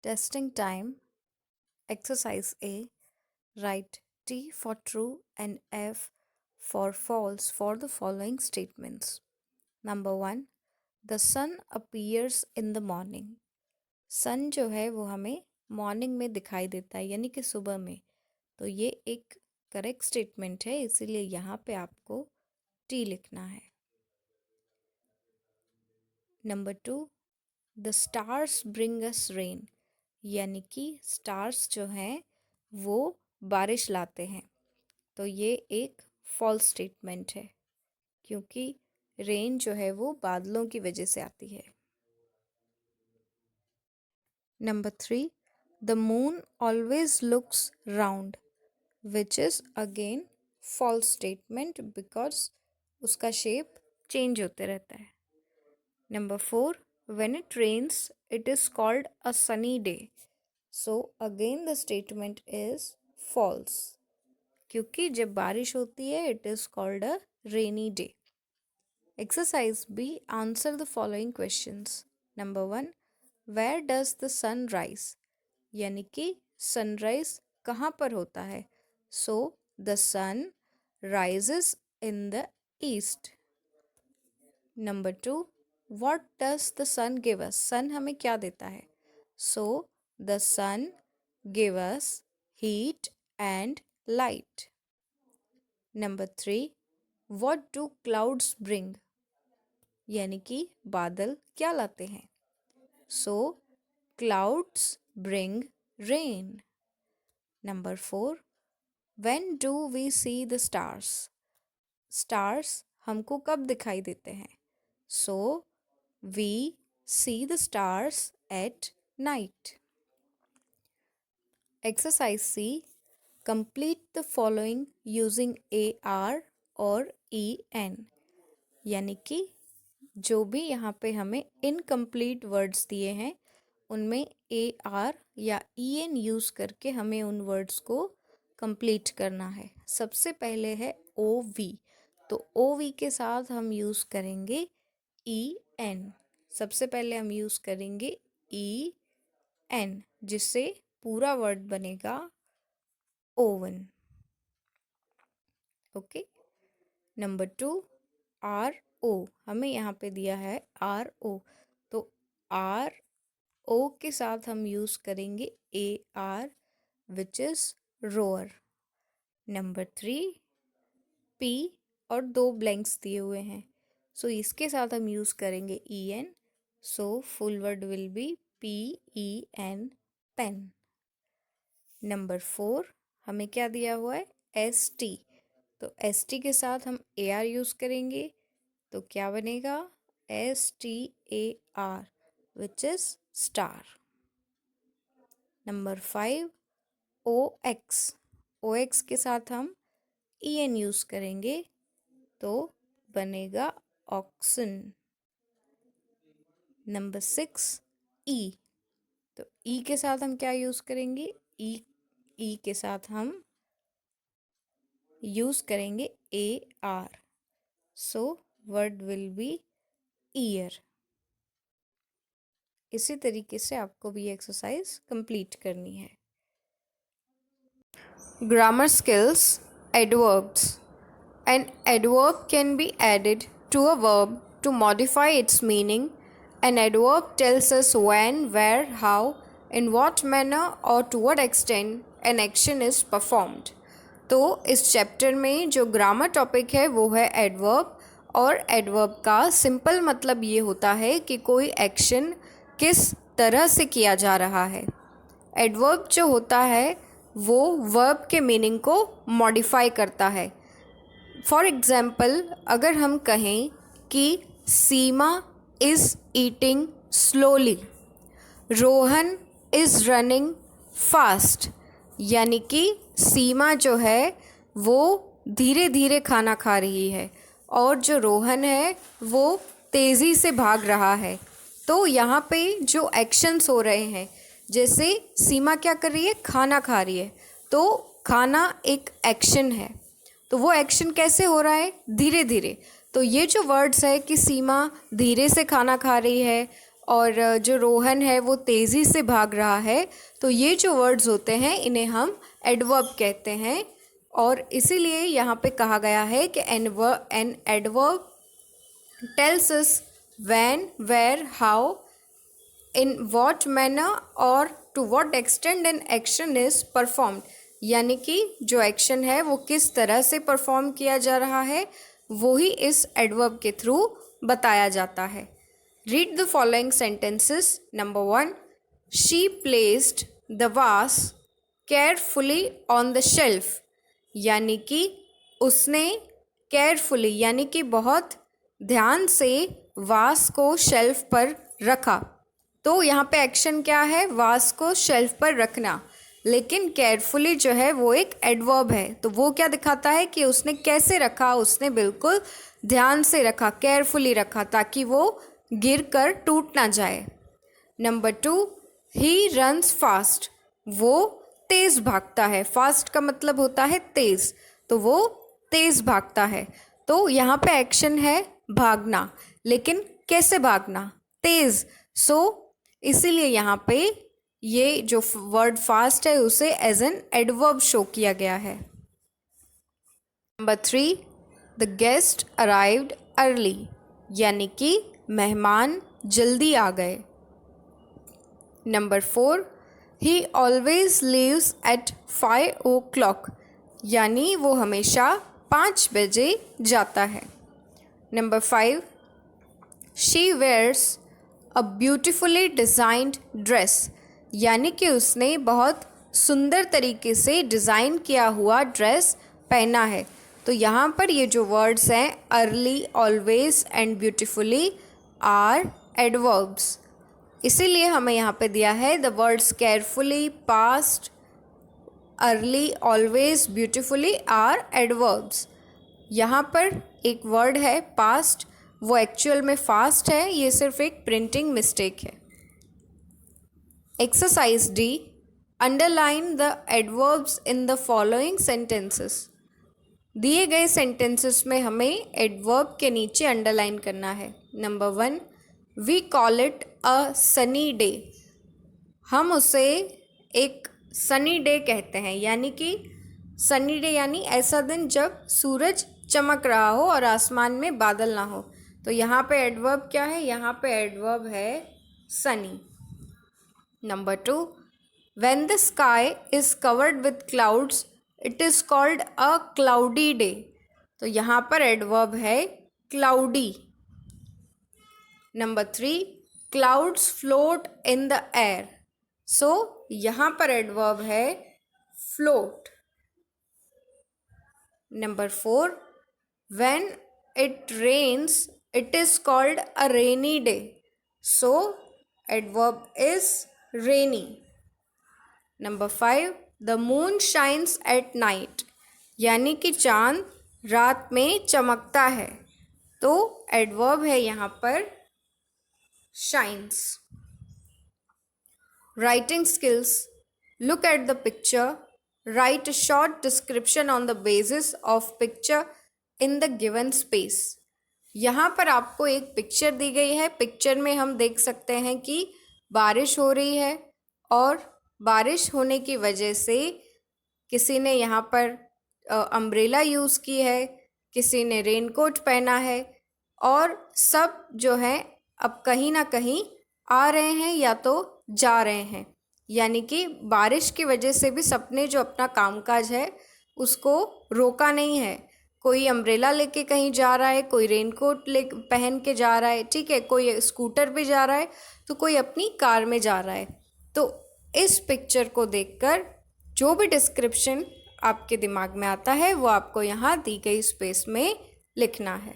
Testing time. Exercise A. Write T for true and F for false for the following statements. Number 1. The sun appears in the morning. सन जो है वो हमें morning में दिखाई देता है यानी कि सुबह में. तो ये एक करेक्ट स्टेटमेंट है, इसीलिए यहाँ पे आपको टी लिखना है. Number 2. The stars bring us rain. यानी कि स्टार्स जो हैं वो बारिश लाते हैं. तो ये एक फॉल्स स्टेटमेंट है क्योंकि रेन जो है वो बादलों की वजह से आती है. Number 3. The moon always looks round, which is again false statement because उसका शेप चेंज होते रहता है. Number 4. When it rains it is called a sunny day. So again the statement is false क्योंकि जब बारिश होती है it is called a rainy day. Exercise B. Answer the following questions. Number 1. Where does the sun rise. यानी कि sunrise कहाँ पर होता है. So the sun rises in the east. Number 2. What does the sun give us. Sun हमें क्या देता है. So the sun give us heat and light. Number 3. What do clouds bring? यानी कि बादल क्या लाते हैं. So clouds bring rain. Number 4. When do we see the stars? Stars हमको कब दिखाई देते हैं. So we see the stars at night. Exercise C. Complete the following using AR और EN. यानी कि जो भी यहाँ पे हमें इनकम्प्लीट वर्ड्स दिए हैं उनमें AR या EN यूज़ करके हमें उन वर्ड्स को कंप्लीट करना है. सबसे पहले है OV. तो OV के साथ हम यूज़ करेंगे EN. सबसे पहले हम यूज़ करेंगे EN जिससे पूरा वर्ड बनेगा ओवन. ओके. नंबर 2. RO. हमें यहाँ पे दिया है RO. तो RO के साथ हम यूज़ करेंगे AR which is row or. Number 3. P और 2 ब्लैंक्स दिए हुए हैं. सो इसके साथ हम यूज़ करेंगे EN. So full word will be PEN pen. Number 4. हमें क्या दिया हुआ है ST. तो ST के साथ हम AR यूज़ करेंगे तो क्या बनेगा STAR which is star. Number 5. OX के साथ हम EN यूज़ करेंगे तो बनेगा ऑक्सन. नंबर 6. E. तो E के साथ हम क्या यूज़ करेंगे. E के साथ हम यूज़ करेंगे AR. So word will B year. इसी तरीके से आपको भी एक्सरसाइज कंप्लीट करनी है. Grammar skills. Adverbs. An adverb can be added to a verb to modify its meaning. An adverb tells us when, where, how, in what manner or to what extent an action is performed. तो इस chapter में जो grammar topic है वो है adverb. और adverb का simple मतलब ये होता है कि कोई एक्शन किस तरह से किया जा रहा है. एडवर्ब जो होता है वो वर्ब के मीनिंग को मॉडिफाई करता है. फॉर एग्ज़ाम्पल अगर हम कहें कि Seema is eating slowly, Rohan is running fast. यानी कि सीमा जो है वो धीरे धीरे खाना खा रही है और जो रोहन है वो तेज़ी से भाग रहा है. तो यहाँ पे जो एक्शंस हो रहे हैं, जैसे सीमा क्या कर रही है, खाना खा रही है. तो खाना एक एक्शन है. तो वो एक्शन कैसे हो रहा है, धीरे धीरे. तो ये जो वर्ड्स है कि सीमा धीरे से खाना खा रही है और जो रोहन है वो तेज़ी से भाग रहा है, तो ये जो वर्ड्स होते हैं इन्हें हम एडवर्ब कहते हैं। और इसीलिए यहाँ पे कहा गया है कि an adverb tells us when, where, how, in what manner और to what extent an action is performed. यानी कि जो एक्शन है वो किस तरह से परफॉर्म किया जा रहा है वो ही इस एडवर्ब के थ्रू बताया जाता है। Read the following sentences. Number 1, she placed the वास केयरफुली ऑन द शेल्फ। यानी कि उसने केयरफुली यानी कि बहुत ध्यान से वास को शेल्फ पर रखा। तो यहाँ पे एक्शन क्या है, वास को शेल्फ पर रखना। लेकिन केयरफुली जो है वो एक एडवर्ब है, तो वो क्या दिखाता है कि उसने कैसे रखा, उसने बिल्कुल ध्यान से रखा, केयरफुली रखा, ताकि वो गिर कर टूट ना जाए। Number 2, he runs fast. वो तेज़ भागता है। फास्ट का मतलब होता है तेज़, तो वो तेज़ भागता है। तो यहाँ पे एक्शन है भागना, लेकिन कैसे भागना, तेज़। इसीलिए यहाँ पे ये जो वर्ड फास्ट है उसे एज एन एडवर्ब शो किया गया है। Number 3, the guest arrived early. यानी कि मेहमान जल्दी आ गए। Number 4, he always leaves at 5 o'clock। यानी वो हमेशा 5 बजे जाता है। Number 5, she wears a beautifully designed dress. यानी कि उसने बहुत सुंदर तरीके से डिज़ाइन किया हुआ ड्रेस पहना है। तो यहाँ पर ये जो वर्ड्स हैं early, always and beautifully are adverbs. इसीलिए हमें यहाँ पे दिया है the words carefully, past, early, always, beautifully are adverbs. यहाँ पर एक वर्ड है पास्ट, वो एक्चुअल में फास्ट है, ये सिर्फ एक प्रिंटिंग मिस्टेक है। Exercise D, underline the adverbs in the following sentences. दिए गए सेंटेंसेस में हमें एडवर्ब के नीचे अंडरलाइन करना है। Number 1, we call it a sunny day. हम उसे एक सनी डे कहते हैं। यानी कि सनी डे यानी ऐसा दिन जब सूरज चमक रहा हो और आसमान में बादल ना हो। तो यहाँ पे एडवर्ब क्या है, यहाँ पे एडवर्ब है sunny. Number 2, when the sky is covered with clouds it is called a cloudy day. तो यहाँ पर एडवर्ब है cloudy. Number 3, clouds float in the air. यहाँ पर एडवर्ब है float. Number 4, when it rains it is called a rainy day. Adverb is rainy. Number 5, the moon shines at night. यानी कि चाँद रात में चमकता है। तो एडवर्ब है यहाँ पर shines. Writing skills, look at the picture, right a short description on the basis of picture in the given space. यहाँ पर आपको एक पिक्चर दी गई है। पिक्चर में हम देख सकते हैं कि बारिश हो रही है और बारिश होने की वजह से किसी ने यहाँ पर अम्ब्रेला यूज़ की है, किसी ने रेनकोट पहना है, और सब जो है अब कहीं ना कहीं आ रहे हैं या तो जा रहे हैं। यानी कि बारिश की वजह से भी सबने जो अपना कामकाज है उसको रोका नहीं है। कोई अम्ब्रेला लेके कहीं जा रहा है, कोई रेनकोट ले पहन के जा रहा है, ठीक है, कोई स्कूटर पे जा रहा है, तो कोई अपनी कार में जा रहा है। तो इस पिक्चर को देखकर जो भी डिस्क्रिप्शन आपके दिमाग में आता है वो आपको यहाँ दी गई स्पेस में लिखना है।